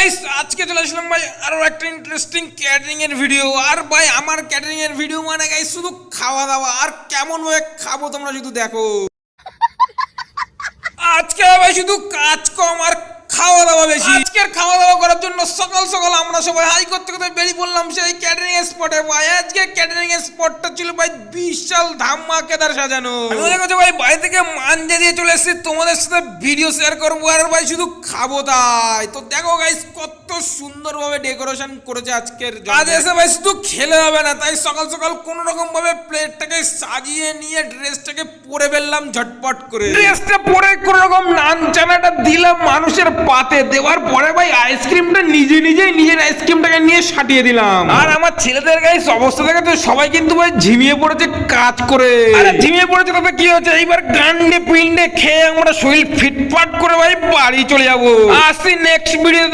Guys আজকে চলে আসলাম ভাই আরো একটা ইন্টারেস্টিং ক্যাটারিং এর ভিডিও। আর ভাই আমার ক্যাটারিং এর ভিডিও মানে গাইস শুধু খাওয়া দাওয়া, আর কেমন ভাবে খাবো তোমরা শুধু দেখো। আজকে ভাই শুধু কাজ কম আর খাওয়া দাওয়া বেশি। আজকের খাওয়া দাওয়া করার জন্য সকাল সকাল আমরা সবাই হাই করতে করতে বেরিয়ে পড়লাম সেই ক্যাটারিং এর স্পটে। ভাই আজকে ক্যাটারিং এর স্পটটা ছিল ভাই বিশাল ধামাকেদার সাজানো। আমি দেখো ভাই বাড়ি থেকে মাঞ্জা দিয়ে চলে এসেছি তোমাদের সাথে ভিডিও শেয়ার করবো, আর ভাই শুধু খাবো তাই। তো দেখো গাইস কত সুন্দর ভাবে ডেকোরেশন করেছে আজকের আজ এসে ভাই শুধু খেলে হবে না, তাই সকাল সকাল কোন রকম ভাবে প্লেটটাকে সাজিয়ে নিয়ে ড্রেসটাকে পরে ফেললাম ঝটপট করে। ড্রেসটা পরে কোন রকম নান চানাটা দিলাম মানুষের পাতে, দেওয়ার পরে ভাই আইসক্রিমটা নিজের আইসক্রিমটাকে নিয়ে সাটিয়ে দিলাম। আর আমার ছেলেদের গাইস অবস্থা দেখে তো সবাই কিন্তু ভাই ঝিমিয়ে পড়েছে কাজ করে। আরে ঝিমিয়ে পড়েছে তবে কি হচ্ছে, এইবার গান্ডে পিন্ডে খেয়ে আমরা শরীর ফিটফাট করে ভাই বাড়ি চলে যাবো। আসি নেক্সট ভিডিওতে।